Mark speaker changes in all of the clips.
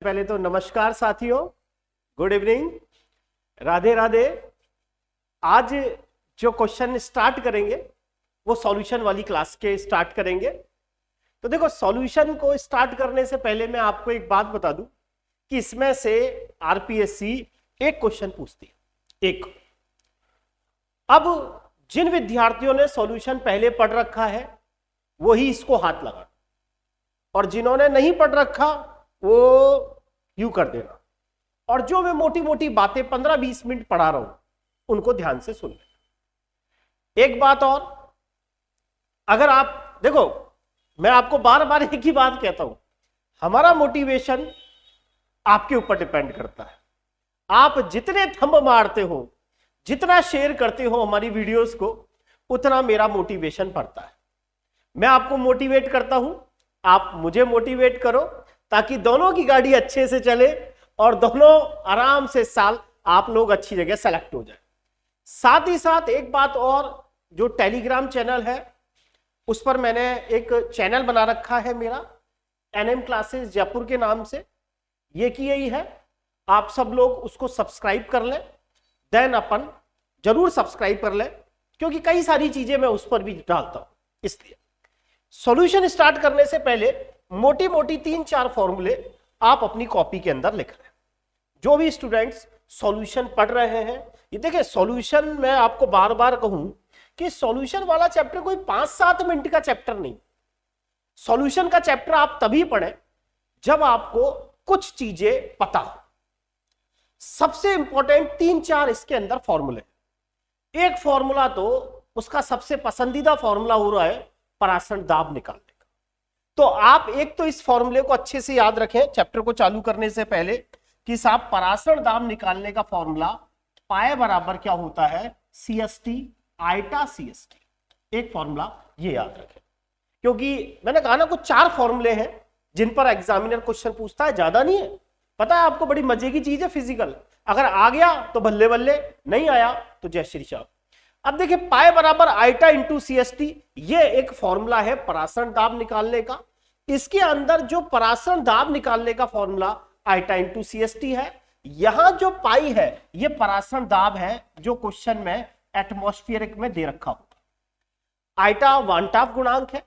Speaker 1: पहले तो नमस्कार साथियों, गुड इवनिंग, राधे राधे। आज जो क्वेश्चन स्टार्ट करेंगे वो सॉल्यूशन वाली क्लास के स्टार्ट करेंगे। तो देखो, सॉल्यूशन को स्टार्ट करने से पहले मैं आपको एक बात बता दूं कि इसमें से आरपीएससी एक क्वेश्चन पूछती है, एक। अब जिन विद्यार्थियों ने सॉल्यूशन पहले पढ़ रखा है वो ही इसको हाथ लगा, और जिन्होंने नहीं पढ़ रखा वो यूं कर देना। और जो मैं मोटी मोटी बातें 15-20 मिनट पढ़ा रहा हूं उनको ध्यान से सुन लेना। एक बात और, अगर आप देखो, मैं आपको बार बार एक ही बात कहता हूं, हमारा मोटिवेशन आपके ऊपर डिपेंड करता है। आप जितने थंब मारते हो, जितना शेयर करते हो हमारी वीडियोस को, उतना मेरा मोटिवेशन बढ़ता है। मैं आपको मोटिवेट करता हूं, आप मुझे मोटिवेट करो, ताकि दोनों की गाड़ी अच्छे से चले और दोनों आराम से साल आप लोग अच्छी जगह सेलेक्ट हो जाए। साथ ही साथ एक बात और, जो टेलीग्राम चैनल है उस पर मैंने एक चैनल बना रखा है मेरा, एनएम क्लासेस जयपुर के नाम से, ये की यही है। आप सब लोग उसको सब्सक्राइब कर लें, देन अपन जरूर सब्सक्राइब कर लें, क्योंकि कई सारी चीजें मैं उस पर भी डालता हूं। इसलिए सॉल्यूशन स्टार्ट करने से पहले मोटी मोटी 3-4 फॉर्मूले आप अपनी कॉपी के अंदर लिख लें। जो भी स्टूडेंट्स सॉल्यूशन पढ़ रहे हैं, ये देखिए, सॉल्यूशन मैं आपको बार बार कहूं कि सॉल्यूशन वाला चैप्टर कोई 5-7 मिनट का चैप्टर नहीं। सॉल्यूशन का चैप्टर आप तभी पढ़ें जब आपको कुछ चीजें पता हो। सबसे इंपॉर्टेंट 3-4 इसके अंदर फॉर्मूले। एक फॉर्मूला तो उसका सबसे पसंदीदा फॉर्मूला हो रहा है परासरण दाब निकालने का। तो आप एक तो इस फॉर्मूले को अच्छे से याद रखें चैप्टर को चालू करने से पहले, कि साहब परासरण दाब निकालने का फॉर्मूला पाए बराबर क्या होता है, CST आइटा CST। एक फॉर्मूला ये याद रखें, क्योंकि मैंने कहा ना कुछ 4 फॉर्मूले हैं जिन पर एग्जामिनर क्वेश्चन पूछता है, ज्यादा नहीं है। पता है आपको, बड़ी मजे की चीज है फिजिकल। अगर आ गया तो बल्ले बल्ले, नहीं आया तो जय श्री श्याम। अब देखिए, पाए बराबर आइटा इंटू CST, ये एक फॉर्मूला है परासरण दाब निकालने का। इसके अंदर जो परासरण दाब निकालने का फॉर्मूला आइटा इंटू CST है, यहां जो पाई है ये परासरण दाब है जो क्वेश्चन में एटमॉस्फेरिक में दे रखा होगा। आइटा वांटाफ गुणांक है,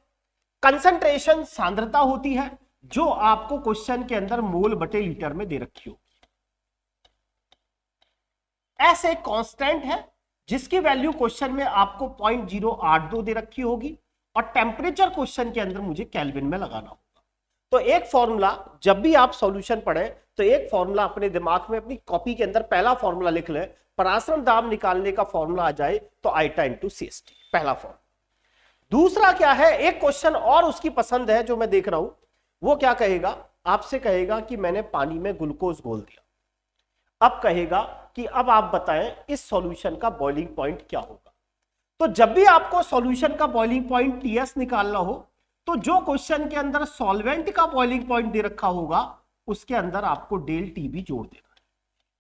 Speaker 1: कंसंट्रेशन सांद्रता होती है जो आपको क्वेश्चन के अंदर मोल बटे लीटर में दे रखी होगी। ऐसे कांस्टेंट है जिसकी वैल्यू क्वेश्चन में आपको 0.082 दे रखी होगी, और टेम्परेचर क्वेश्चन के अंदर मुझे केल्विन में लगाना होगा। तो एक फॉर्मूला, जब भी आप सॉल्यूशन पढ़ें तो एक फॉर्मूला अपने दिमाग में अपनी कॉपी के अंदर पहला फॉर्मूला लिख लें। परासरण दाब निकालने का फॉर्मूला आ जाए तो आइटा इंटू CST, पहला फॉर्मूला। दूसरा क्या है, एक क्वेश्चन और उसकी पसंद है जो मैं देख रहा हूं, वो क्या कहेगा, आपसे कहेगा कि मैंने पानी में ग्लूकोज घोल दिया। अब कहेगा कि अब आप बताएं इस सॉल्यूशन का बॉइलिंग पॉइंट क्या होगा। तो जब भी आपको सॉल्यूशन का बॉइलिंग पॉइंट TS निकालना हो, तो जो क्वेश्चन के अंदर सॉल्वेंट का बॉइलिंग पॉइंट दे रखा होगा उसके अंदर आपको ΔT भी जोड़ देना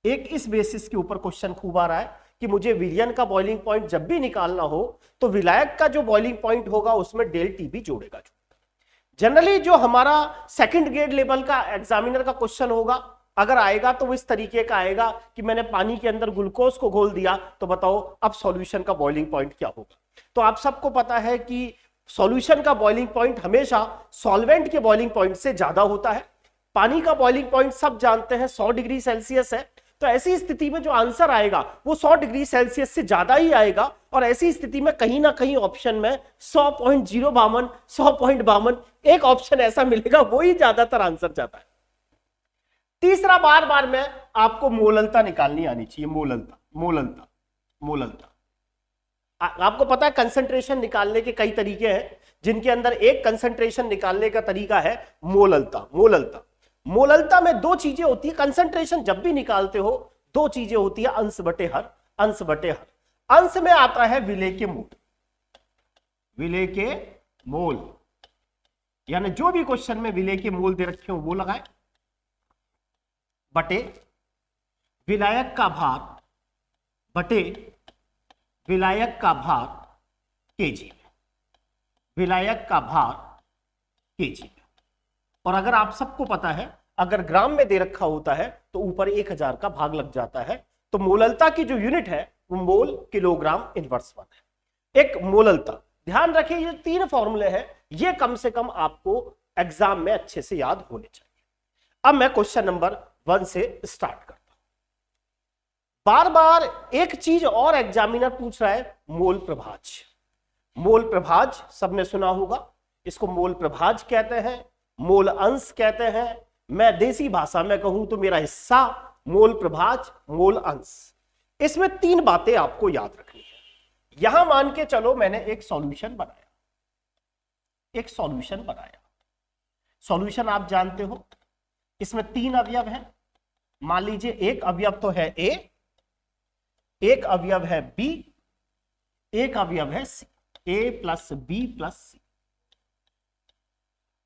Speaker 1: है। एक इस बेसिस के ऊपर क्वेश्चन खूब आ रहा है कि मुझे विलयन का बॉइलिंग पॉइंट जब भी निकालना हो तो विलायक का जो बॉइलिंग पॉइंट होगा उसमें ΔT भी जोड़ेगा। जनरली जो हमारा सेकंड ग्रेड लेवल का एग्जामिनर का क्वेश्चन होगा, अगर आएगा तो वो इस तरीके का आएगा कि मैंने पानी के अंदर ग्लूकोज को घोल दिया, तो बताओ अब सॉल्यूशन का बॉइलिंग पॉइंट क्या होगा। तो आप सबको पता है कि सॉल्यूशन का बॉइलिंग पॉइंट हमेशा सॉल्वेंट के बॉइलिंग पॉइंट से ज्यादा होता है। पानी का बॉइलिंग पॉइंट सब जानते हैं 100 डिग्री सेल्सियस है। तो ऐसी स्थिति में जो आंसर आएगा वो 100 डिग्री सेल्सियस से ज्यादा ही आएगा, और ऐसी स्थिति में कहीं ना कहीं ऑप्शन में 100.052, 100.52 एक ऑप्शन ऐसा मिलेगा, वो ही ज्यादातर आंसर जाता है। तीसरा, बार बार में आपको मोललता निकालनी आनी चाहिए। मोललता आपको पता है कंसंट्रेशन निकालने के कई तरीके हैं, जिनके अंदर एक कंसंट्रेशन निकालने का तरीका है मोललता में 2 चीजें होती है। कंसंट्रेशन जब भी निकालते हो 2 चीजें होती है, अंश बटे हर। अंश में आता है विलेय के मोल, यानी जो भी क्वेश्चन में विलेय के मोल दे रखे हो वो लगाए, बटे विलायक का भार केजी में, और अगर आप सबको पता है अगर ग्राम में दे रखा होता है तो ऊपर 1000 का भाग लग जाता है। तो मोललता की जो यूनिट है वो मोल किलोग्राम इनवर्स 1 है। एक मोललता, ध्यान रखिए ये 3 फॉर्मूले हैं, ये कम से कम आपको एग्जाम में अच्छे से याद होने चाहिए। अब मैं क्वेश्चन नंबर 1 से स्टार्ट करता हूं। बार बार एक चीज और एग्जामिनर पूछ रहा है, मोल प्रभाज। मोल प्रभाज सबने सुना होगा, इसको मोल प्रभाज कहते हैं, मोल अंश कहते हैं। मैं देसी भाषा में कहूं तो मेरा हिस्सा मोल प्रभाज, मोल अंश। इसमें 3 बातें आपको याद रखनी है। यहां मान के चलो मैंने एक सॉल्यूशन बनाया, एक सॉल्यूशन बनाया। सॉल्यूशन आप जानते हो, इसमें 3 अवयव हैं। मान लीजिए एक अवयव तो है ए, एक अवयव है बी, एक अवयव है सी, ए प्लस बी प्लस सी।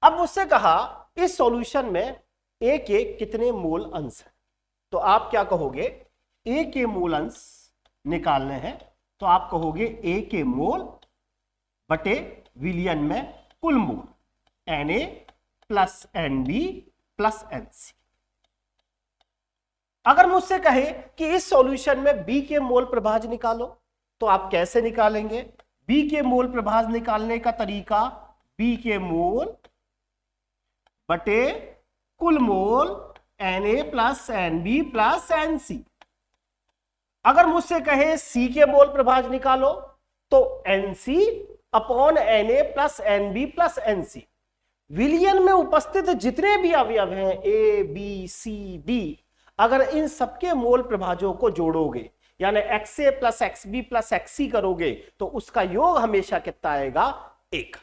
Speaker 1: अब मुझसे कहा इस सॉल्यूशन में ए के कितने मोल अंश हैं, तो आप क्या कहोगे, ए के मोल अंश निकालने हैं तो आप कहोगे ए के मोल बटे विलयन में कुल मोल, Na plus Nb plus Nc। अगर मुझसे कहे कि इस सॉल्यूशन में बी के मोल प्रभाज निकालो तो आप कैसे निकालेंगे? बी के मोल प्रभाज निकालने का तरीका, बी के मोल बटे कुल मोल Na plus Nb plus Nc। अगर मुझसे कहे सी के मोल प्रभाज निकालो तो Nc upon Na plus Nb plus Nc। विलयन में उपस्थित जितने भी अवयव हैं ए बी सी डी, अगर इन सबके मोल प्रभाजों को जोड़ोगे यानी XA plus XB plus XC करोगे तो उसका योग हमेशा कितना आएगा? 1।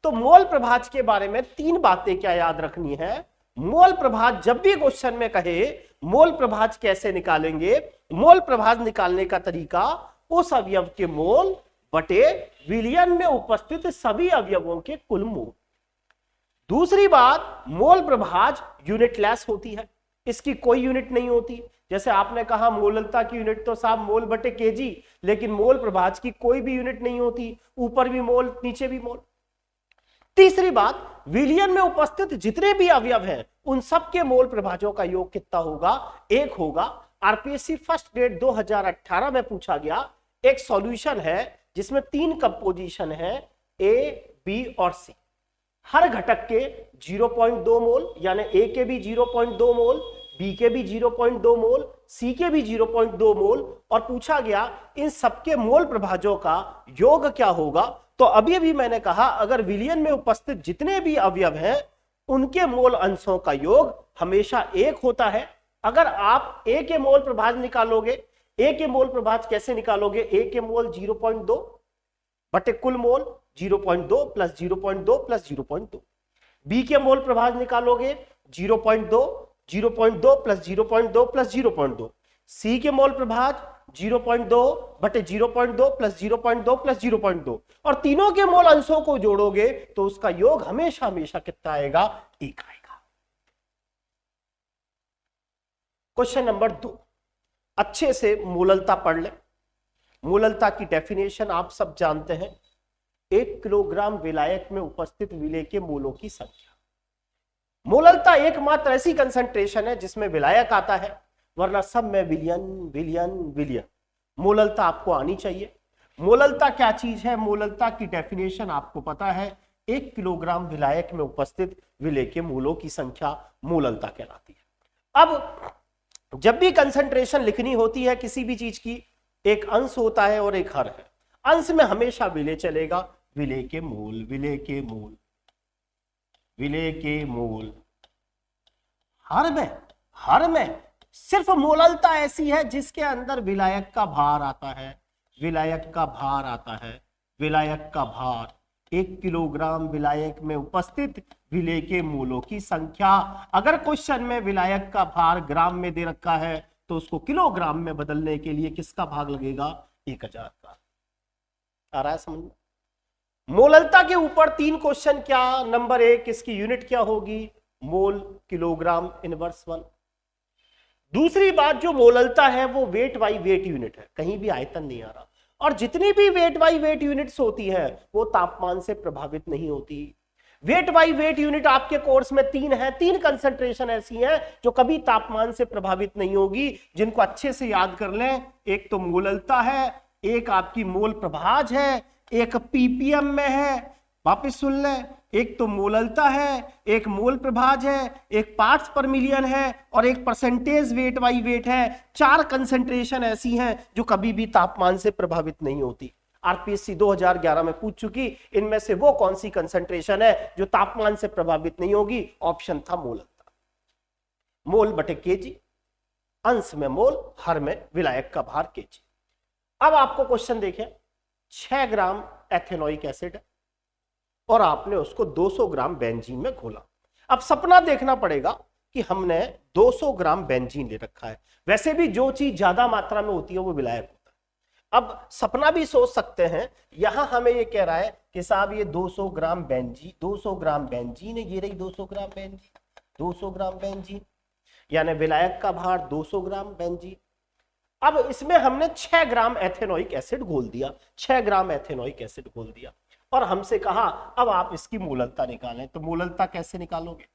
Speaker 1: तो मोल प्रभाज के बारे में 3 बातें क्या याद रखनी है। मोल प्रभाज जब भी क्वेश्चन में कहे मोल प्रभाज कैसे निकालेंगे, मोल प्रभाज निकालने का तरीका उस अवयव के मोल बटे विलयन में उपस्थित सभी अवयवों के कुल मोल। दूसरी बात, मोल प्रभाज यूनिटलेस होती है, इसकी कोई यूनिट नहीं होती। जैसे आपने कहा मोललता की यूनिट तो साहब मोल बटे केजी, लेकिन मोल प्रभाज की कोई भी यूनिट नहीं होती, ऊपर भी मोल नीचे भी मोल। तीसरी बात, विलयन में उपस्थित जितने भी अवयव हैं उन सब के मोल प्रभाजों का योग कितना होगा? 1 होगा। आरपीएससी फर्स्ट ग्रेड 2018 में पूछा गया एक सॉल्यूशन है जिसमें 3 कंपोजिशन है ए बी और सी। हर घटक के 0.2 मोल यानी ए के भी 0.2 मोल, बी के भी 0.2 मोल, सी के भी 0.2 मोल, और पूछा गया इन सबके मोल प्रभाजों का योग क्या होगा। तो अभी मैंने कहा अगर विलयन में उपस्थित जितने भी अवयव हैं उनके मोल अंशों का योग हमेशा 1 होता है। अगर आप ए के मोल प्रभाज निकालोगे, ए के मोल प्रभाज कैसे निकालोगे? ए के मोल 0.2 बटे कुल मोल 0.2 प्लस 0.2 प्लस 0.2। बी के मोल प्रभाज निकालोगे 0.2, 0.2 प्लस 0.2 प्लस 0.2। सी के मोल प्रभाज 0.2 बटे 0.2 प्लस 0.2 प्लस 0.2, और तीनों के मोल अंशों को जोड़ोगे तो उसका योग हमेशा हमेशा कितना आएगा? 1 आएगा। क्वेश्चन नंबर 2, अच्छे से मोललता पढ़ ले। मोललता की डेफिनेशन आप सब जानते हैं, 1 किलोग्राम विलायक में उपस्थित विलेय के मोलों की संख्या। मोललता एकमात्र ऐसी कंसंट्रेशन है जिसमें विलायक आता है, वरना सब में विलयन विलयन विलयन। मोललता आपको आनी चाहिए। मोललता क्या चीज है? मोललता की डेफिनेशन आपको पता है, 1 किलोग्राम विलायक में उपस्थित विलेय के मोलों की संख्या मोललता कहलाती है। अब जब भी कंसंट्रेशन लिखनी होती है किसी भी चीज की, एक अंश होता है और एक हर है। अंश में हमेशा विलेय चलेगा, विलेय के मोल, विलेय के मोल, विलेय के मोल। हर में सिर्फ मोललता ऐसी है जिसके अंदर विलायक का भार आता है, विलायक का भार आता है, विलायक का भार। 1 किलोग्राम विलायक में उपस्थित विलेय के मोलों की संख्या। अगर क्वेश्चन में विलायक का भार ग्राम में दे रखा है तो उसको किलोग्राम में बदलने के लिए किसका भाग लगेगा? 1000 का। आ रहा है समझ में? मोललता के ऊपर 3 क्वेश्चन क्या? नंबर 1, इसकी यूनिट क्या होगी? मोल किलोग्राम इनवर्स 1। दूसरी बात, जो मोललता है वो वेट बाई वेट यूनिट है, कहीं भी आयतन नहीं आ रहा, और जितनी भी वेट बाई वेट यूनिट्स होती है वो तापमान से प्रभावित नहीं होती। वेट बाई वेट यूनिट आपके कोर्स में 3 है। 3 कंसंट्रेशन ऐसी हैं जो कभी तापमान से प्रभावित नहीं होगी, जिनको अच्छे से याद कर लें। एक तो मोललता है, एक आपकी मोल प्रभाज है, एक पीपीएम में है। वापिस सुन लें, एक तो मोललता है, एक मोल प्रभाज है, एक पार्ट्स पर मिलियन है और एक परसेंटेज वेट बाई वेट है। 4 कंसंट्रेशन ऐसी हैं जो कभी भी तापमान से प्रभावित नहीं होती। आरपीएससी 2011 में पूछ चुकी, इनमें से वो कौन सी कंसंट्रेशन है जो तापमान से प्रभावित नहीं होगी? ऑप्शन था मोललता। मोल बटे केजी, अंश में मोल, हर में विलायक का भार केजी। अब आपको क्वेश्चन देखें, 6 ग्राम एथेनोइक एसिड है और आपने उसको 200 ग्राम बेंजीन में घोला। अब सपना देखना पड़ेगा कि हमने 200 ग्राम बेंजीन ले रखा है। वैसे भी जो चीज ज्यादा मात्रा में होती है वो विलायक होता है। अब सपना भी सोच सकते हैं, यहां हमें ये कह रहा है कि साहब ये 200 ग्राम बेंजीन, 200 ग्राम बेंजीन है, ये रही 200 ग्राम बेंजीन, 200 ग्राम बेंजीन, यानी विलायक का भार 200 ग्राम बेंजीन। अब इसमें हमने 6 ग्राम एथेनोइक एसिड घोल दिया, 6 ग्राम एथेनोइक एसिड घोल दिया और हमसे कहा अब आप इसकी मोललता निकालें। तो मोललता कैसे निकालोगे?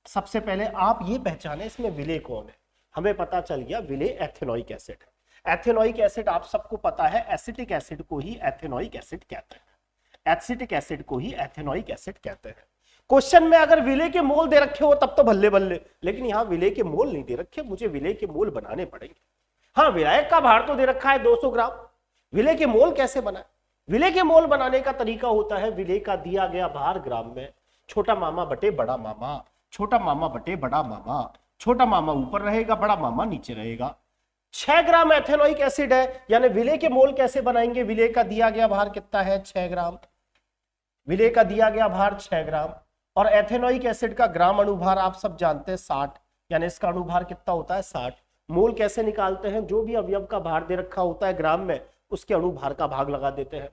Speaker 1: सबसे पहले आप ये पहचाने इसमें विलेय कौन है। हमें पता चल गया विलेय एथेनोइक एसिड है। एथेनोइक एसिड आप सबको पता है, एसिटिक एसिड को ही एथेनोइक एसिड कहते हैं। एसिटिक एसिड को ही एथेनोइक एसिड कहते हैं। क्वेश्चन में अगर विलेय के मोल दे रखे हो तब तो बल्ले बल्ले, लेकिन यहां विलेय के मोल नहीं दे रखे, मुझे विलेय के मोल बनाने पड़ेंगे। हाँ, विलायक का भार तो दे रखा है 200 ग्राम, विलेय के मोल कैसे बनाए? विलेय के मोल बनाने का तरीका होता है, विलेय का दिया गया भार ग्राम में छोटा मामा बटे बड़ा मामा, छोटा मामा बटे बड़ा मामा, छोटा मामा ऊपर रहेगा, बड़ा मामा नीचे रहेगा। 6 ग्राम एथेनोइक एसिड है, यानी विलेय के मोल कैसे बनाएंगे? विलेय का दिया गया भार कितना है? 6 ग्राम। विलेय का दिया गया भार 6 ग्राम और एथेनोइक एसिड का ग्राम अणुभार आप सब जानते हैं 60, यानी इसका अणुभार कितना होता है? 60। मोल कैसे निकालते हैं? जो भी अवयव का भार दे रखा होता है ग्राम में, उसके अणुभार का भाग लगा देते हैं।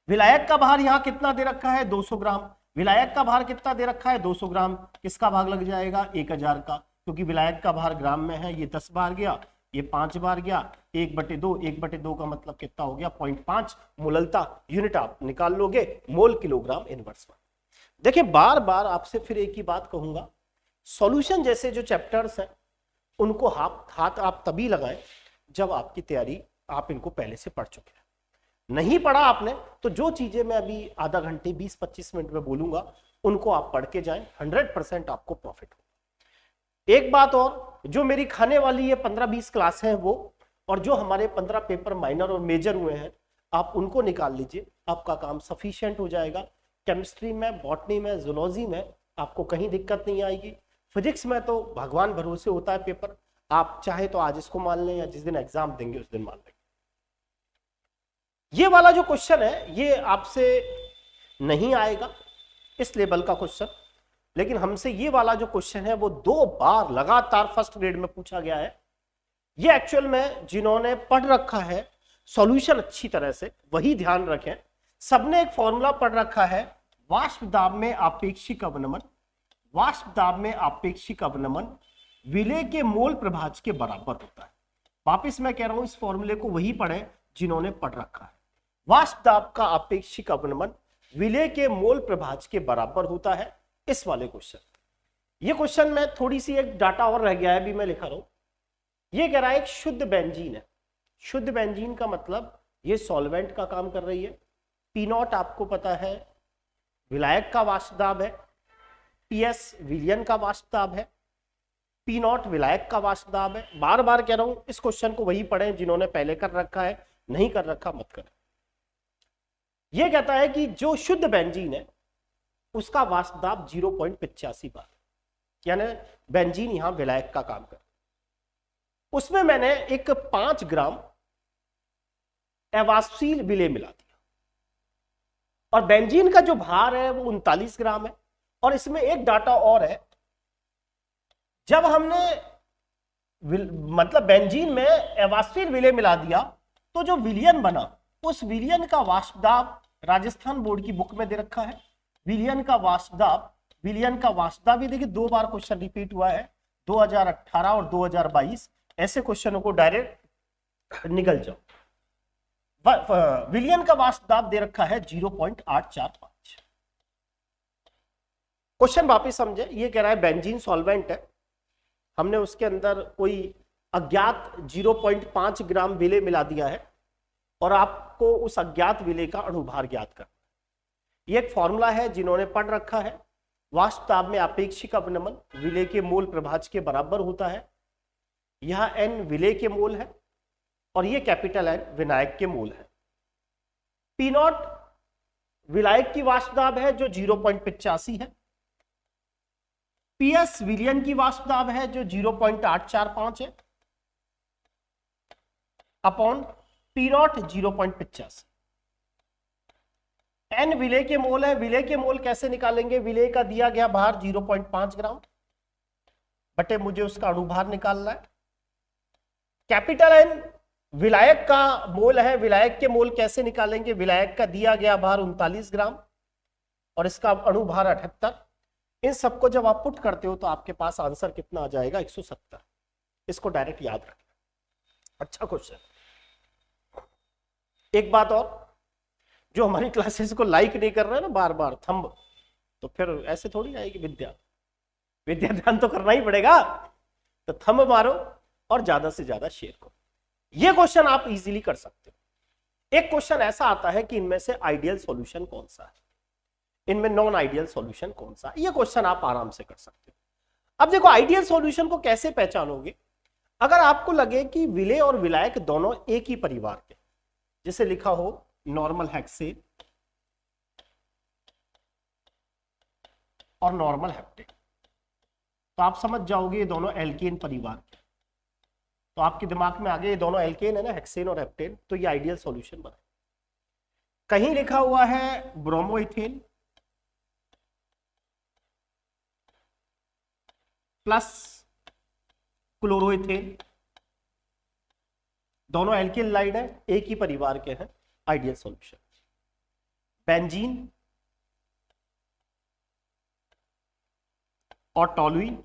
Speaker 1: विलायक का भार यहां कितना दे रखा है? 200 ग्राम। विलायक का भार कितना दे रखा है? 200 ग्राम। किसका भाग लग जाएगा? 1000 का, क्योंकि विलायक का भार ग्राम में है। ये 10 बार गया, ये 5 बार गया, 1/2, 1/2 का मतलब कितना हो गया? 0.5। मोललता यूनिट आप निकाल लोगे, मोल किलोग्राम इनवर्स में। देखिए, बार बार आपसे फिर एक ही बात कहूंगा, सॉल्यूशन जैसे जो चैप्टर्स हैं उनको हाथ आप तभी लगाएं जब आपकी तैयारी, आप इनको पहले से पढ़ चुके हैं। नहीं पढ़ा आपने तो जो चीजें मैं अभी आधा घंटे 20-25 मिनट में बोलूंगा उनको आप पढ़ के जाएं, 100% आपको प्रॉफिट होगा। एक बात और, जो मेरी खाने वाली ये 15-20 क्लास है वो, और जो हमारे 15 पेपर माइनर और मेजर हुए हैं, आप उनको निकाल लीजिए, आपका काम सफिशिएंट हो जाएगा। केमिस्ट्री में, बॉटनी में, जूलॉजी में आपको कहीं दिक्कत नहीं आएगी। फिजिक्स में तो भगवान भरोसे होता है पेपर, आप चाहे तो आज इसको मान लें या जिस दिन एग्जाम देंगे उस दिन मान लेंगे। ये वाला जो क्वेश्चन है ये आपसे नहीं आएगा इस लेवल का क्वेश्चन, लेकिन हमसे ये वाला जो क्वेश्चन है वो 2 बार लगातार फर्स्ट ग्रेड में पूछा गया है। ये एक्चुअल में जिन्होंने पढ़ रखा है सॉल्यूशन अच्छी तरह से वही ध्यान रखें। सबने एक फॉर्मूला पढ़ रखा है, वाष्प दाब में आपेक्षिक अवनमन, वाष्प दाब में आपेक्षिक अवनमन विलेय के मोल प्रभाज के बराबर होता है। वापिस मैं कह रहा हूं इस फॉर्मूले को वही पढ़ें जिन्होंने पढ़ रखा है। वाष्प दाब का आपेक्षिक अवनमन विलेय के मोल प्रभाज के बराबर होता है। इस वाले क्वेश्चन, ये क्वेश्चन में थोड़ी सी एक डाटा और रह गया है, अभी मैं लिखा रहा हूं। ये कह रहा है एक शुद्ध बेंजीन है। शुद्ध बेंजीन का मतलब ये सॉल्वेंट का काम कर रही है। P0 आपको पता है विलायक का वाष्प दाब है, PS विलयन का वाष्प दाब है, P0 विलायक का वाष्प दाब है। बार बार कह रहा हूं इस क्वेश्चन को वही पढ़ें जिन्होंने पहले कर रखा है, नहीं कर रखा मत करें। यह कहता है कि जो शुद्ध बेंजीन है उसका वाष्प दाब 0.85 बार, यानी बेंजीन यहां विलायक का काम कर। उसमें मैंने एक 5 ग्राम अवाष्पशील विलेय मिला दिया और बेंजीन का जो भार है वो 39 ग्राम है। और इसमें एक डाटा और है, जब हमने मतलब बेंजीन में अवाष्पशील विलेय मिला दिया तो जो विलयन बना उस विलयन का वाष्प दाब राजस्थान बोर्ड की बुक में दे रखा है। विलयन का वाष्प दाब, विलयन का वाष्प दाब, ये देखिए 2 बार क्वेश्चन रिपीट हुआ है, 2018 और 2022। ऐसे क्वेश्चनों को डायरेक्ट निकल जाओ। विलयन का वाष्प दाब दे रखा है 0.845। क्वेश्चन वापिस समझे, ये कह रहा है बेंजीन सॉल्वेंट है, हमने उसके अंदर कोई अज्ञात 0.5 ग्राम विलेय मिला दिया है और आपको उस अज्ञात विलेय का अणुभार ज्ञात करना। ये एक फॉर्मूला है, जिन्होंने पढ़ रखा है, वाष्प ताप में आपेक्षिक अवनमन विलेय के मोल प्रभाज्य के बराबर होता है। यह n विलेय के मोल है और ये कैपिटल N विनायक के मोल है। P0 विलायक की वाष्प दाब है जो 0.85 है। PS विलयन की वाष्प दाब है जो 0.845 है अपॉन P0 0.85। N विलेय के मोल है, विलेय के मोल कैसे निकालेंगे? विलेय का दिया गया भार 0.5 ग्राम बटे मुझे उसका अणुभार निकालना है। कैपिटल N विलायक का मोल है, विलायक के मोल कैसे निकालेंगे? विलायक का दिया गया भार 39 ग्राम और इसका अणुभार 78। इन सबको जब आप पुट करते हो तो आपके पास आंसर कितना आ जाएगा? 170। इसको डायरेक्ट याद रखना। अच्छा क्वेश्चन। एक बात और, जो हमारी क्लासेस को लाइक नहीं कर रहे हैं ना बार बार थंब, तो फिर ऐसे थोड़ी आएगी विद्या। विद्या ध्यान तो करना ही पड़ेगा, तो थंब मारो और ज्यादा से ज्यादा शेयर करो। ये क्वेश्चन आप इजीली कर सकते हो। एक क्वेश्चन ऐसा आता है कि इनमें से आइडियल सॉल्यूशन कौन सा है, इनमें नॉन आइडियल सॉल्यूशन कौन सा है। ये क्वेश्चन आप आराम से कर सकते हो। अब देखो, आइडियल सॉल्यूशन को कैसे पहचानोगे? अगर आपको लगे कि विलेय और विलायक दोनों एक ही परिवार के, जैसे लिखा हो नॉर्मल हेक्सेन और नॉर्मल हेप्टेन, तो आप समझ जाओगे ये दोनों एल्केन परिवार के। तो आपके दिमाग में आगे ये दोनों एल्केन है ना, हेक्सेन और हेप्टेन, तो ये आइडियल सॉल्यूशन बना। कहीं लिखा हुआ है ब्रोमोइथेन प्लस क्लोरोइथेन, दोनों एल्किल लाइड है, एक ही परिवार के हैं, आइडियल सॉल्यूशन। बेंजीन और टॉलुइन,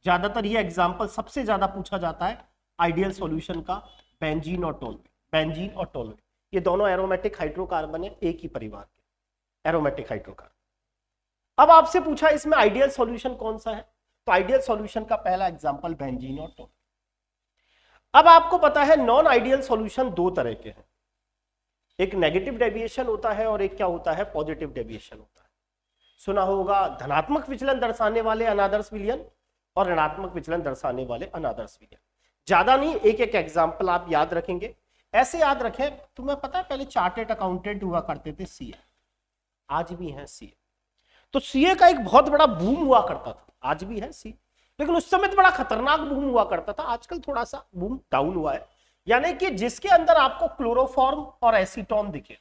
Speaker 1: ज्यादातर ये एग्जांपल सबसे ज्यादा पूछा जाता है आइडियल सॉल्यूशन का, बेंजीन और टॉलुइन। बेंजीन और टॉलुइन ये दोनों एरोमेटिक हाइड्रोकार्बन है, एक ही परिवार के एरोमेटिक हाइड्रोकार्बन। अब आपसे पूछा इसमें आइडियल सॉल्यूशन कौन सा है, तो आइडियल सॉल्यूशन का पहला एग्जांपल बेंजीन और टॉलुइन। अब आपको पता है नॉन आइडियल सॉल्यूशन दो तरह के हैं, एक नेगेटिव डेविएशन होता है और एक क्या होता है? पॉजिटिव डेविएशन होता है। सुना होगा धनात्मक विचलन दर्शाने वाले अनादर्श विलयन और ऋणात्मक विचलन दर्शाने वाले अनादर्श विलयन। ज्यादा नहीं, एक एक एग्जांपल आप याद रखेंगे। ऐसे याद रखें, तुम्हें पता है पहले चार्टेड अकाउंटेंट हुआ करते थे सीए, आज भी हैं सीए। तो सीए का एक बहुत बड़ा बूम हुआ करता था, आज भी है सीए, लेकिन उस समय तो बड़ा खतरनाक बूम हुआ करता था। आजकल थोड़ा सा बूम डाउन हुआ है, यानी कि जिसके अंदर आपको क्लोरोफॉर्म और एसीटोन दिखे।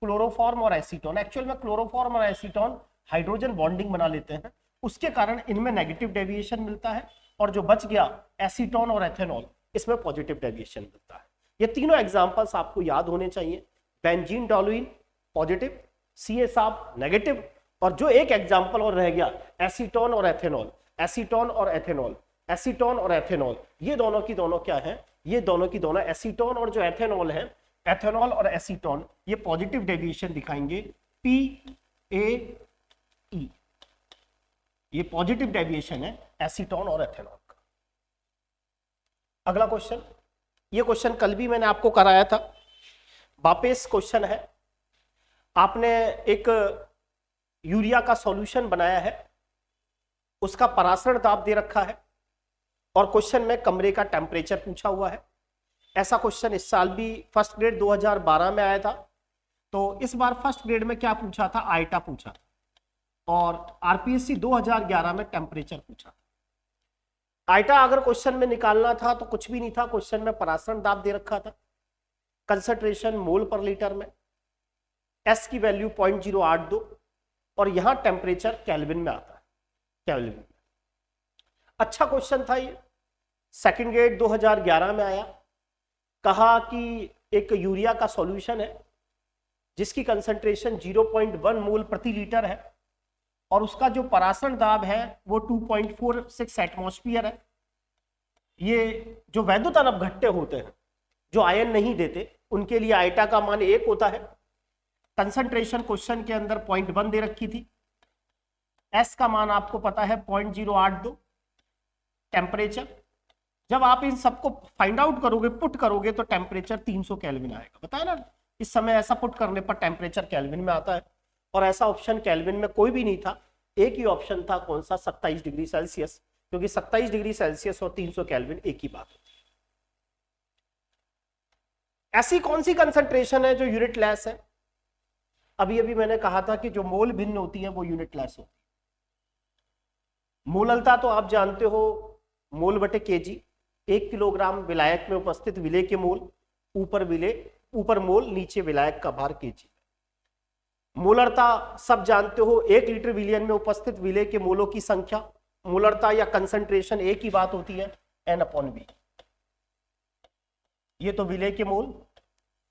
Speaker 1: क्लोरोफॉर्म और एसीटोन, एक्चुअल में क्लोरोफॉर्म और एसीटोन हाइड्रोजन बॉन्डिंग बना लेते हैं, उसके कारण इनमें नेगेटिव डेविएशन मिलता है, और जो बच गया एसीटोन और एथेनॉल, इसमें पॉजिटिव डेविएशन मिलता है। ये तीनों एग्जांपल्स आपको याद होने चाहिए। Benzene toluene positive, CSAP negative, और जो एक एग्जांपल और रह गया एसीटोन और एथेनॉल। एसीटोन और एथेनॉल, एसीटोन और एथेनॉल, ये दोनों की दोनों क्या है? ये दोनों की दोनों एसीटोन और जो एथेनॉल है, एथेनॉल और एसीटोन, ये पॉजिटिव डेविएशन दिखाएंगे PAE। ये पॉजिटिव डेविएशन है एसीटोन और एथेनॉल का। अगला क्वेश्चन, ये क्वेश्चन कल भी मैंने आपको कराया था, वापस क्वेश्चन है। आपने एक यूरिया का सॉल्यूशन बनाया है, उसका परासरण दाब दे रखा है और क्वेश्चन में कमरे का टेम्परेचर पूछा हुआ है। ऐसा क्वेश्चन इस साल भी फर्स्ट ग्रेड 2012 में आया था। तो इस बार फर्स्ट ग्रेड में क्या पूछा था? आइटा पूछा था, और आरपीएससी 2011 में टेम्परेचर पूछा। आइटा अगर क्वेश्चन में निकालना था तो कुछ भी नहीं था, क्वेश्चन में परासरण दाब दे रखा था, कंसंट्रेशन मोल पर लीटर में, एस की वैल्यू 0.082, और यहां टेम्परेचर केल्विन में आता है, केल्विन में। अच्छा क्वेश्चन था ये, सेकंड ग्रेड 2011 में आया। कहा कि एक यूरिया का सॉल्यूशन है जिसकी कंसंट्रेशन 0.1 मोल प्रति लीटर है, और उसका जो परासरण दाब है वो 2.46 एटमॉस्फेयर है। ये जो वैद्युत अनपघट्य होते हैं, जो आयन नहीं देते, उनके लिए आइटा का मान 1 होता है। कंसंट्रेशन क्वेश्चन के अंदर 0.1 दे रखी थी, एस का मान आपको पता है 0.082 टेम्परेचर। जब आप इन सबको फाइंड आउट करोगे, पुट करोगे, तो टेम्परेचर 300 केल्विन आएगा। बताया ना, इस समय ऐसा पुट करने पर टेम्परेचर केल्विन में आता है, और ऐसा ऑप्शन केल्विन में कोई भी नहीं था, एक ही ऑप्शन था, कौन सा, 27 डिग्री सेल्सियस, क्योंकि 27 डिग्री सेल्सियस और 300 केल्विन एक ही बात है। ऐसी कौन सी कंसंट्रेशन है जो यूनिट लेस है? अभी अभी मैंने कहा था कि जो मोल भिन्न होती है वो यूनिट लेस होती है। मोललता तो आप जानते हो, मोल बटे केजी। 1 किलोग्राम विलायक में उपस्थित विलेय के मोल, ऊपर मोल, नीचे विलायक का भार केजी। मोलरता सब जानते हो, 1 लीटर विलियन में उपस्थित विलेय के मोलों की संख्या। मोलरता या कंसंट्रेशन एक ही बात होती है, N/V। ये तो विलेय के मोल,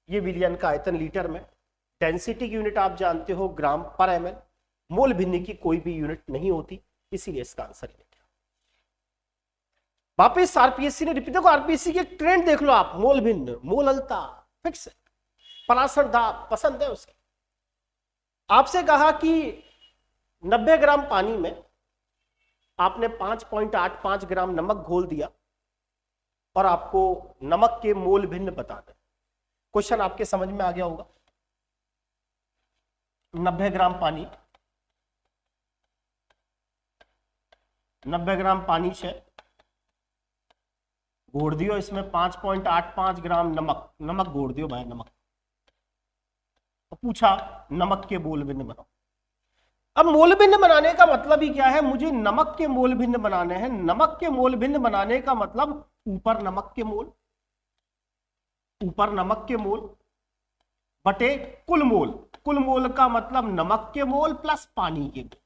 Speaker 1: ये विलियन का आयतन लीटर में। डेंसिटी की यूनिट आप जानते हो ग्राम पर ml। मोल भिन्न की कोई भी यूनिट नहीं होती, इसीलिए इसका आंसर ये। वापिस आरपीएससी ने रिपीट, देखो आरपीएससी की ट्रेंड देख लो आप, मोल भिन्न, मोललता फिक्स है, पराशर दाब पसंद है उसकी। आपसे कहा कि 90 ग्राम पानी में आपने 5.85 ग्राम नमक घोल दिया और आपको नमक के मोल भिन्न बताना। क्वेश्चन आपके समझ में आ गया होगा। 90 ग्राम पानी, 90 ग्राम पानी से घोड़ दियो, इसमें 5.85 ग्राम नमक घोड़ दियो भाई, नमक। तो पूछा नमक के मोल भिन्न बनाओ। अब मोल भिन्न बनाने का मतलब ही क्या है, मुझे नमक के मोल भिन्न बनाने हैं। नमक के मोल भिन्न बनाने का मतलब ऊपर नमक के मोल, ऊपर नमक के मोल बटे कुल मोल। कुल मोल का मतलब नमक के मोल प्लस पानी के मोल।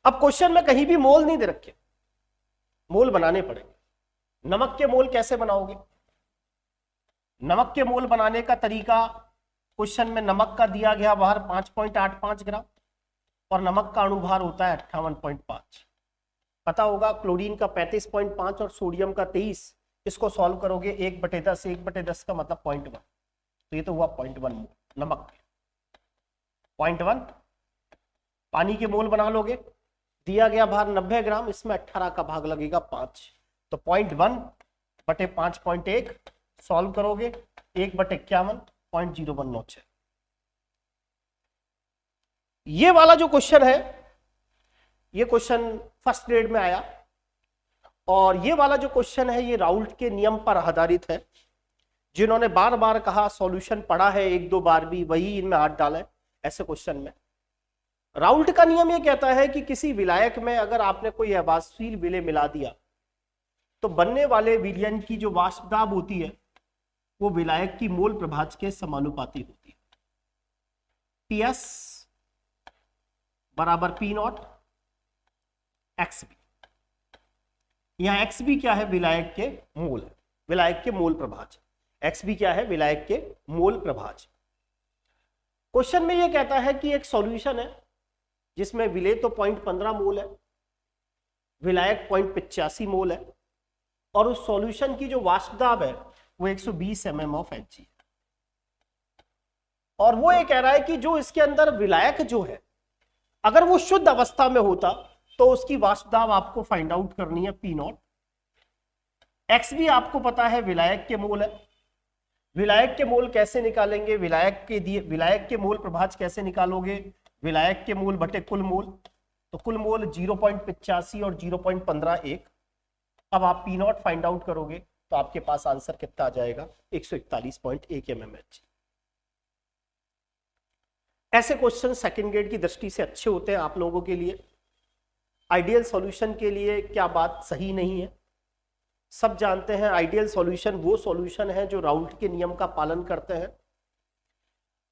Speaker 1: अब क्वेश्चन में कहीं भी मोल नहीं दे रखे, मोल बनाने पड़ेंगे। नमक के मोल कैसे बनाओगे? नमक के मोल बनाने का तरीका, क्वेश्चन में नमक का दिया गया भार 5.85 ग्राम और नमक का अणुभार होता है 58.5। पता होगा क्लोरीन का 35.5 और सोडियम का 23। इसको सॉल्व करोगे 1/10, 1/10 का मतलब 0.1, तो ये तो हुआ 0.1 मोल नमक के। 0.1 पानी के मोल बना लोगे, दिया गया भार 90 ग्राम, इसमें 18 का भाग लगेगा 5, तो 0.1 बटे 5.1 सॉल्व करोगे 1/51, 0.0196। ये वाला जो क्वेश्चन है, ये क्वेश्चन फर्स्ट ग्रेड में आया, और ये वाला जो क्वेश्चन है ये राउल्ट के नियम पर आधारित है। जिन्होंने बार बार कहा सॉल्यूशन पढ़ा है 1-2 बार भी, वही इनमें हाथ डाले ऐसे क्वेश्चन में। राउल्ट का नियम यह कहता है कि किसी विलायक में अगर आपने कोई आवासशील विलेय मिला दिया तो बनने वाले विलयन की जो वाष्प दाब होती है वो विलायक की मोल प्रभाज के समानुपाती होती है। PS बराबर P0 XB। यहां XB क्या है? विलायक के मोल है, विलायक के मोल प्रभाज। XB क्या है? विलायक के मोल प्रभाज। क्वेश्चन में यह कहता है कि एक सॉल्यूशन है जिसमें विलेय तो 0.15 मोल है, विलायक 0.85 मोल है, और उस सॉल्यूशन की जो वाष्प दाब है वो 120 mm ऑफ Hg है। और वो ये कह रहा है कि जो इसके अंदर विलायक जो है, अगर वो शुद्ध अवस्था में होता तो उसकी वाष्प दाब आपको फाइंड आउट करनी है P0। XB आपको पता है विलायक के मोल है। विलायक के मोल कैसे निकालेंगे? विलायक के मोल प्रभाज कैसे निकालोगे? विलायक के मोल बटे कुल मोल, तो कुल मोल 0.85 और 0.15 अब आप P0 फाइंड आउट करोगे तो आपके पास आंसर कितना आ जाएगा? 141.1 mmHg। ऐसे क्वेश्चन सेकंड ग्रेड की दृष्टि से अच्छे होते हैं आप लोगों के लिए। आइडियल सॉल्यूशन के लिए क्या बात सही नहीं है? सब जानते हैं आइडियल सॉल्यूशन वो सॉल्यूशन है जो राउल्ट के नियम का पालन करते हैं।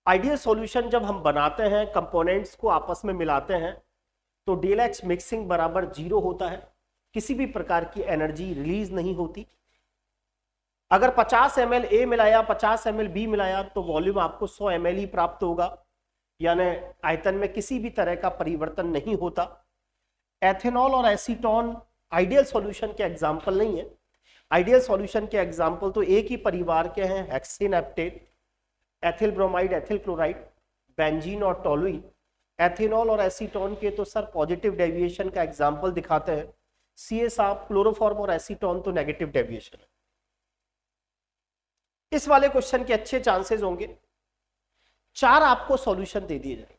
Speaker 1: आइडियल सॉल्यूशन जब हम बनाते हैं, कंपोनेंट्स को आपस में मिलाते हैं, तो ΔH मिक्सिंग बराबर 0 होता है, किसी भी प्रकार की एनर्जी रिलीज नहीं होती। अगर 50 ml A मिलाया, 50 ml B मिलाया, तो वॉल्यूम आपको 100 ml ही प्राप्त होगा, यानी आयतन में किसी भी तरह का परिवर्तन नहीं होता। एथेनॉल और एसीटोन आइडियल सॉल्यूशन के एग्जाम्पल नहीं है। आइडियल सॉल्यूशन के एग्जाम्पल तो एक ही परिवार के हैं, hexane heptane, ethyl bromide, ethyl chloride. Benzene और टोलुइन। एथेनॉल और एसीटोन के तो सर पॉजिटिव डेविएशन का एग्जाम्पल दिखाते हैं, सीए साहब क्लोरोफॉर्म और एसीटोन तो नेगेटिव डेविएशन है। इस वाले क्वेश्चन के अच्छे चांसेस होंगे। 4 आपको सॉल्यूशन दे दिए जाएंगे।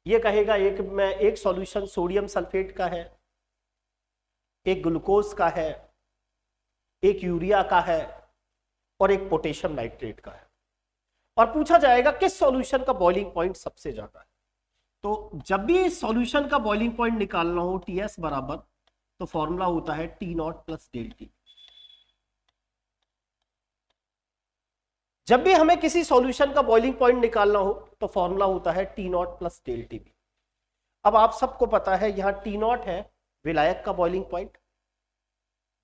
Speaker 1: ये कहेगा एक सॉल्यूशन सोडियम सल्फेट का है, एक ग्लूकोज का है, एक यूरिया का है और एक पोटेशियम नाइट्रेट का है, और पूछा जाएगा किस सॉल्यूशन का बॉइलिंग पॉइंट सबसे ज्यादा है। तो जब भी सॉल्यूशन का बॉइलिंग पॉइंट निकालना हो टीएस बराबर, तो फॉर्मूला होता है T naught plus del T. जब भी हमें किसी सॉल्यूशन का बॉइलिंग पॉइंट निकालना हो तो फॉर्मूला होता है T naught plus del T B. अब आप सबको पता है यहां टी नॉट है विलायक का boiling point,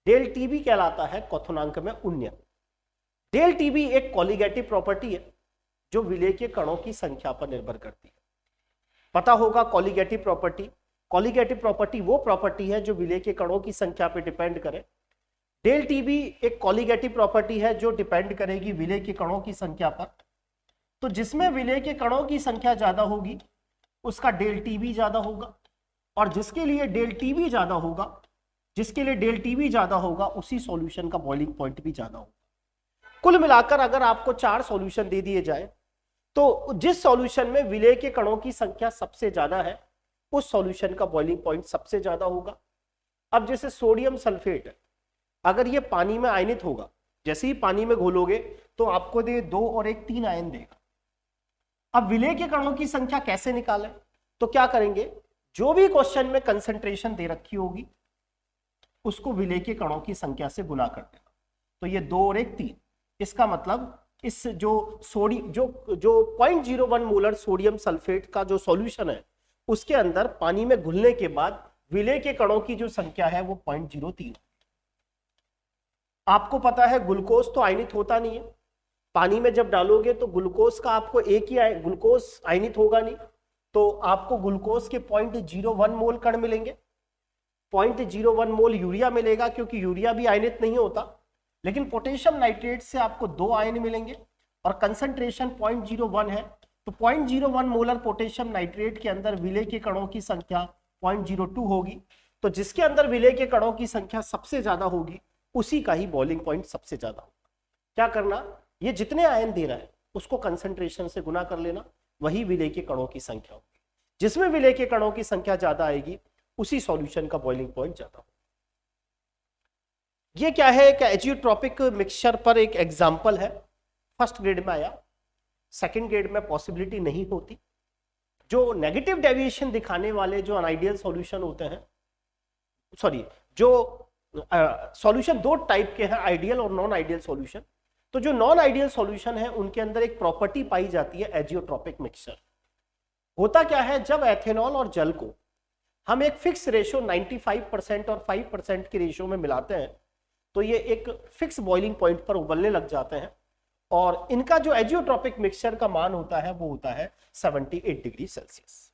Speaker 1: del T B कहलाता है क्वथनांक में उन्नयन। डेल टी बी एक कॉलिगेटिव प्रॉपर्टी है जो विलेय के कणों की संख्या पर निर्भर करती है। पता होगा कॉलिगेटिव प्रॉपर्टी वो प्रॉपर्टी है जो विलेय के कणों की संख्या पर डिपेंड करे। डेल टी बी एक कॉलिगेटिव प्रॉपर्टी है जो डिपेंड करेगी विलेय के कणों की संख्या पर। तो जिसमें विलेय के कणों की संख्या ज्यादा होगी उसका डेल टी बी ज्यादा होगा, और जिसके लिए डेल टी बी ज्यादा होगा उसी सॉल्यूशन का बॉइलिंग पॉइंट भी ज्यादा होगा। कुल मिलाकर अगर आपको 4 सॉल्यूशन दे दिए जाए तो जिस सॉल्यूशन में विलेय के कणों की संख्या सबसे ज्यादा है उस सॉल्यूशन का बॉइलिंग पॉइंट सबसे ज्यादा होगा। अब जैसे सोडियम सल्फेट है, अगर ये पानी में आयनित होगा, जैसे ही पानी में घोलोगे तो आपको दे 2 और 1 3 आयन देगा। अब विलेय के कणों की संख्या कैसे निकालें? तो क्या करेंगे, जो भी क्वेश्चन में कंसंट्रेशन दे रखी होगी उसको विलेय के कणों की संख्या से गुना कर देना। तो ये 2 और 1 3, इसका मतलब इस जो 0.01 मोलर सोडियम सल्फेट का जो सॉल्यूशन है उसके अंदर पानी में घुलने के बाद विलेय के कणों की जो संख्या है वो 0.03। आपको पता है ग्लूकोज तो आयनित होता नहीं है, पानी में जब डालोगे तो ग्लूकोज का आपको एक ही ग्लूकोज आयनित होगा नहीं, तो आपको ग्लूकोज के 0.01 मोल कण मिलेंगे। 0.01 मोल यूरिया मिलेगा क्योंकि यूरिया भी आयनित नहीं होता। लेकिन पोटेशियम नाइट्रेट से आपको 2 आयन मिलेंगे और कंसंट्रेशन 0.01 है, तो 0.01 मोलर पोटेशियम नाइट्रेट के अंदर विलेय के कणों की संख्या 0.02 होगी। तो जिसके अंदर विलेय के कणों की संख्या सबसे ज्यादा होगी उसी का ही बॉइलिंग पॉइंट सबसे ज्यादा होगा। क्या करना, ये जितने आयन दे रहा है उसको कंसंट्रेशन से गुना कर लेना, वही विलेय के कणों की संख्या होगी। जिसमें विलेय के कणों की संख्या ज्यादा आएगी उसी सॉल्यूशन का बॉइलिंग पॉइंट ज्यादा होगा। ये क्या है, एक एजियोट्रॉपिक मिक्सचर पर एक एग्जाम्पल है, फर्स्ट ग्रेड में आया, सेकंड ग्रेड में पॉसिबिलिटी नहीं होती। जो नेगेटिव डेविएशन दिखाने वाले जो अनआइडियल सॉल्यूशन होते हैं, सॉरी जो सॉल्यूशन 2 टाइप के हैं, आइडियल और नॉन आइडियल सॉल्यूशन। तो जो नॉन आइडियल सॉल्यूशन है उनके अंदर एक प्रॉपर्टी पाई जाती है एजियोट्रॉपिक मिक्सचर। होता क्या है, जब एथेनॉल और जल को हम एक फिक्स रेशियो 95% और 5% के रेशियो में मिलाते हैं तो ये एक फिक्स बॉइलिंग पॉइंट पर उबलने लग जाते हैं, और इनका जो एजियोट्रॉपिक मिक्सचर का मान होता है वो होता है 78 डिग्री सेल्सियस।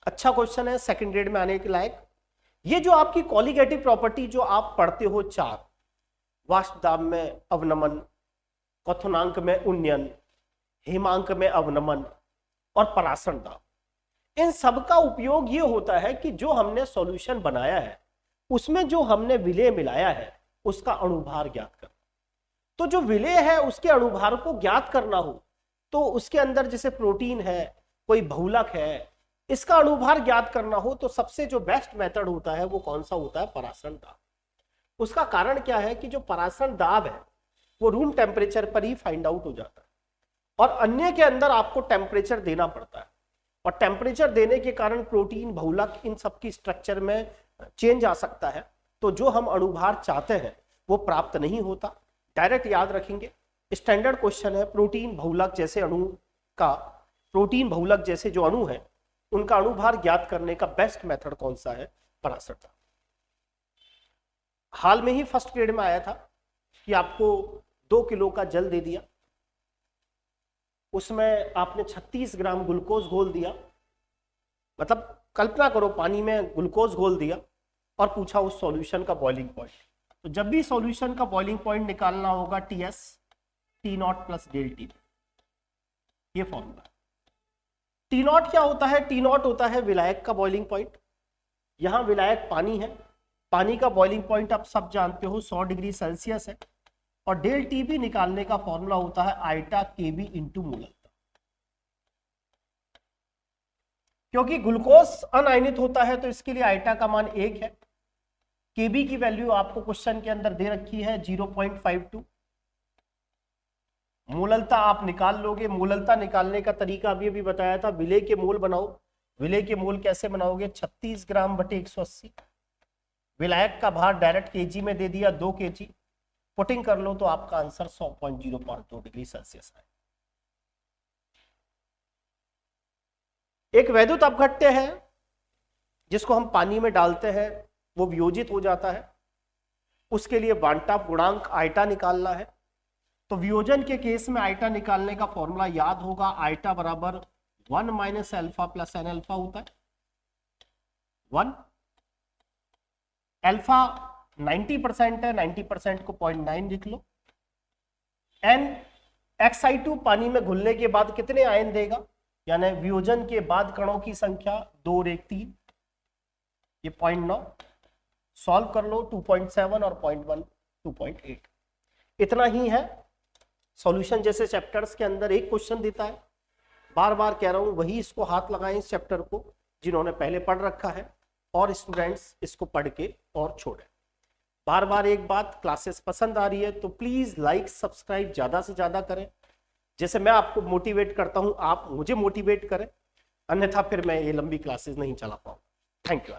Speaker 1: अच्छा क्वेश्चन है, सेकंड ग्रेड में आने के लायक। ये जो आपकी कॉलिगेटिव प्रॉपर्टी जो आप पढ़ते हो 4, वाष्प दाब में अवनमन, क्वथनांक में उन्नयन, हिमांक में अवनमन और परासरण दाब, इन सब का उपयोग ये होता है कि जो हमने सॉल्यूशन बनाया है उसमें जो हमने विलेय मिलाया है उसका अणुभार ज्ञात करना। तो जो विलेय है उसके अणुभार को ज्ञात करना हो तो उसके अंदर जैसे प्रोटीन है, कोई बहुलक है, इसका अणुभार ज्ञात करना हो तो सबसे जो बेस्ट मेथड होता है वो कौन सा होता है, परासरण दाब। उसका कारण क्या है कि जो परासरण दाब है वो रूम टेम्परेचर पर ही फाइंड आउट हो जाता है, और अन्य के अंदर आपको टेम्परेचर देना पड़ता है, और टेम्परेचर देने के कारण प्रोटीन, बहुलक, इन सब की स्ट्रक्चर में चेंज आ सकता है। तो जो हम अणुभार चाहते हैं वो प्राप्त नहीं होता। डायरेक्ट याद रखेंगे, स्टैंडर्ड क्वेश्चन है, प्रोटीन बहुलक जैसे जो अणु है उनका अणुभार ज्ञात करने का बेस्ट मेथड कौन सा है, परासरण दाब। हाल में ही फर्स्ट ग्रेड में आया था कि आपको 2 किलो का जल दे दिया, उसमें आपने 36 ग्राम ग्लूकोज घोल दिया, मतलब कल्पना करो पानी में ग्लूकोज घोल दिया, और पूछा उस सॉल्यूशन का बॉइलिंग पॉइंट। तो जब भी सॉल्यूशन का बॉइलिंग पॉइंट निकालना होगा TS T naught plus del T, ये फॉर्मूला। टी नॉट क्या होता है? टी नॉट होता है विलायक का बॉइलिंग पॉइंट। यहां विलायक पानी है, पानी का बॉइलिंग पॉइंट आप सब जानते हो 100 डिग्री सेल्सियस है, और डेल टी बी निकालने का फॉर्मूला होता है आइटा के बी इंटू मोलर। क्योंकि ग्लूकोज अनायनित होता है तो इसके लिए आइटा का मान 1 है। केबी की वैल्यू आपको क्वेश्चन के अंदर दे रखी है 0.52। मोललता आप निकाल लोगे। मोललता निकालने का तरीका अभी बताया था, विलेय के मोल बनाओ। विलेय के मोल कैसे बनाओगे? 36 ग्राम बटे 180। विलायक का भार डायरेक्ट केजी में दे दिया 2 kg। पुटिंग कर लो तो आपका आंसर 100.052 डिग्री सेल्सियस है। एक वैद्युत अपघट्य है जिसको हम पानी में डालते हैं, वो वियोजित हो जाता है। उसके लिए वांटाप गुणांक आइटा निकालना है। तो वियोजन के केस में आइटा निकालने का फॉर्मूला याद होगा, आइटा बराबर 1 minus alpha plus N alpha होता है। 1 अल्फा 90% है, 90% को 0.9 लिख लो। एन XI2 पानी में घुलने के बाद कितने आयन देगा? यानी वियोजन के बाद कणों की संख्या 2 और 1 3, ये 0.9। सॉल्व कर लो, 2.7 और 0.1 2.8। इतना ही है। सॉल्यूशन जैसे चैप्टर्स के अंदर एक क्वेश्चन देता है, बार बार कह रहा हूं वही इसको हाथ लगाएं इस चैप्टर को जिन्होंने पहले पढ़ रखा है, और स्टूडेंट्स इसको पढ़ के और छोड़ें। बार बार एक बात, क्लासेस पसंद आ रही है तो प्लीज लाइक सब्सक्राइब ज्यादा से ज्यादा करें। जैसे मैं आपको मोटिवेट करता हूं, आप मुझे मोटिवेट करें, अन्यथा फिर मैं ये लंबी क्लासेस नहीं चला पाऊंगा। Thank you.